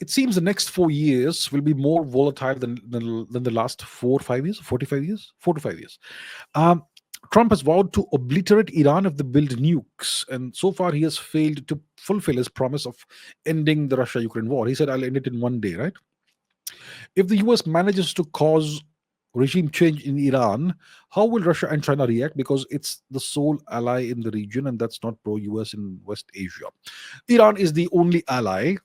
it seems the next 4 years will be more volatile than the last 4 or 5 years, 45 years, 4 to 5 years. Um, Trump has vowed to obliterate Iran if they build nukes, and so far he has failed to fulfill his promise of ending the Russia-Ukraine war. He said, "I'll end it in one day." Right? If the US manages to cause regime change in Iran, how will Russia and China react? Because it's the sole ally in the region, and that's not pro-US in West Asia. Iran is the only ally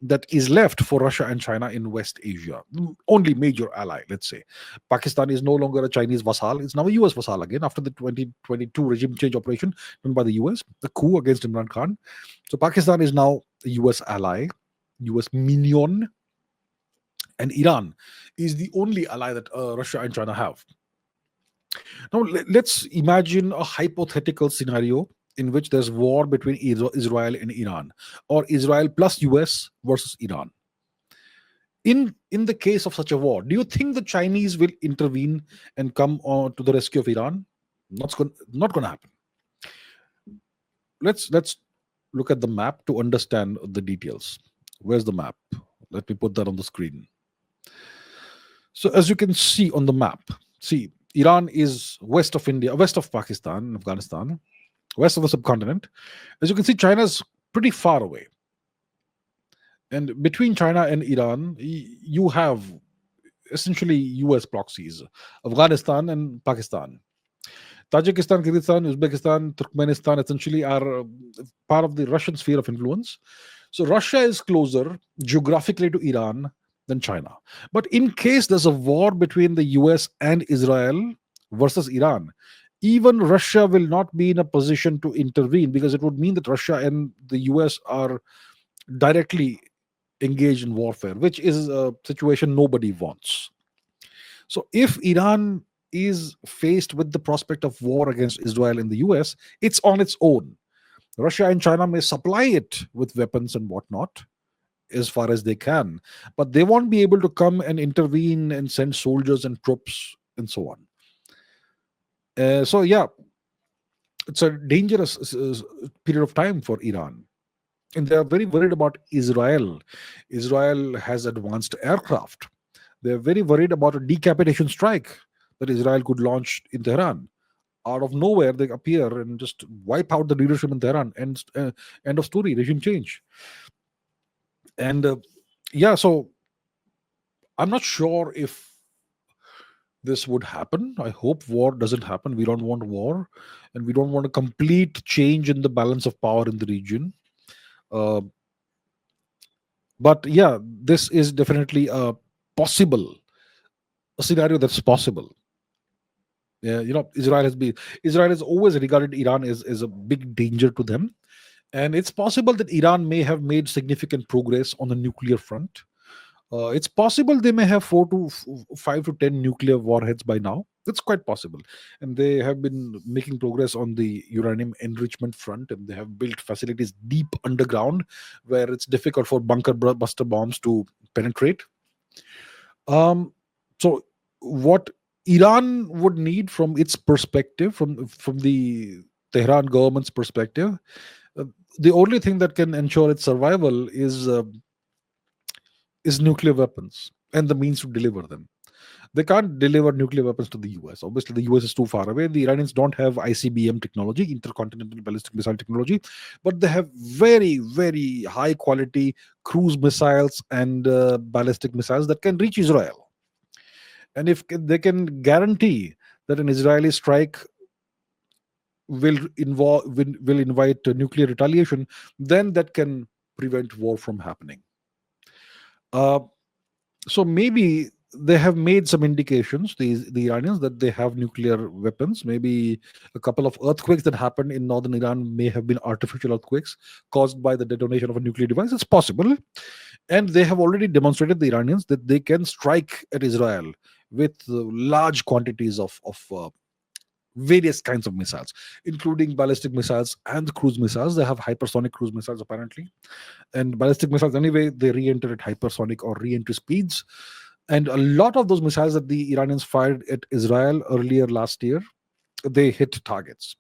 that is left for Russia and China in West Asia. Only major ally, let's say. Pakistan is no longer a Chinese vassal. It's now a US vassal again after the 2022 regime change operation done by the US, the coup against Imran Khan. So Pakistan is now a US ally, US minion, and Iran is the only ally that Russia and China have. Now, let's imagine a hypothetical scenario in which there's war between Israel and Iran, or Israel plus US versus Iran. In the case of such a war, do you think the Chinese will intervene and come to the rescue of Iran? Not going to happen. Let's look at the map to understand the details. Where's the map? Let me put that on the screen. So as you can see on the map, see, Iran is west of India, west of Pakistan, Afghanistan, west of the subcontinent. As you can see, China is pretty far away. And between China and Iran, you have essentially US proxies, Afghanistan and Pakistan. Tajikistan, Kyrgyzstan, Uzbekistan, Turkmenistan essentially are part of the Russian sphere of influence. So Russia is closer geographically to Iran than China. But in case there's a war between the US and Israel versus Iran, even Russia will not be in a position to intervene, because it would mean that Russia and the US are directly engaged in warfare, which is a situation nobody wants. So if Iran is faced with the prospect of war against Israel and the US, it's on its own. Russia and China may supply it with weapons and whatnot as far as they can, but they won't be able to come and intervene and send soldiers and troops and so on. So yeah, it's a dangerous period of time for Iran. And they are very worried about Israel. Israel has advanced aircraft. They're very worried about a decapitation strike that Israel could launch in Tehran. Out of nowhere, they appear and just wipe out the leadership in Tehran. End of story, regime change. And yeah, so I'm not sure if this would happen. I hope war doesn't happen. We don't want war, and we don't want a complete change in the balance of power in the region. Uh, but yeah, this is definitely a scenario that's possible. Yeah, Israel has always regarded Iran as a big danger to them, and it's possible that Iran may have made significant progress on the nuclear front. It's possible they may have 5 to 10 nuclear warheads by now. It's quite possible, and they have been making progress on the uranium enrichment front, and they have built facilities deep underground where it's difficult for buster bombs to penetrate. Um, so what Iran would need from its perspective, from the Tehran government's perspective, uh, the only thing that can ensure its survival is nuclear weapons and the means to deliver them. They can't deliver nuclear weapons to the US. Obviously, the US is too far away. The Iranians don't have ICBM technology, intercontinental ballistic missile technology, but they have very, very high quality cruise missiles and ballistic missiles that can reach Israel. And if they can guarantee that an Israeli strike will invite nuclear retaliation, then that can prevent war from happening. Uh, so maybe they have made some indications, the Iranians, that they have nuclear weapons. Maybe a couple of earthquakes that happened in northern Iran may have been artificial earthquakes caused by the detonation of a nuclear device. It's possible. And they have already demonstrated, the Iranians, that they can strike at Israel with large quantities of various kinds of missiles, including ballistic missiles and cruise missiles. They have hypersonic cruise missiles apparently, and ballistic missiles anyway, they re-enter at hypersonic or re-entry speeds. And a lot of those missiles that the Iranians fired at Israel earlier last year, they hit targets.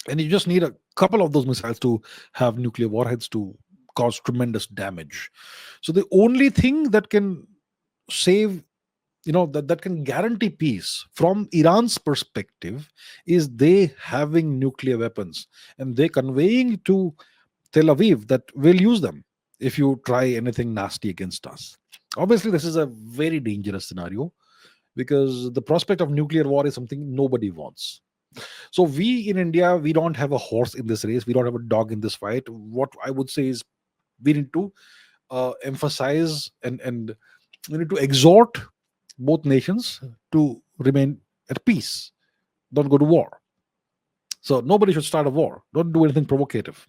And you just need a couple of those missiles to have nuclear warheads to cause tremendous damage. So the only thing that can save, that can guarantee peace from Iran's perspective is they having nuclear weapons, and they conveying to Tel Aviv that we'll use them if you try anything nasty against us. Obviously, this is a very dangerous scenario because the prospect of nuclear war is something nobody wants. So we in India, we don't have a horse in this race. We don't have a dog in this fight. What I would say is we need to emphasize and we need to exhort both nations to remain at peace. Don't go to war. So nobody should start a war. Don't do anything provocative.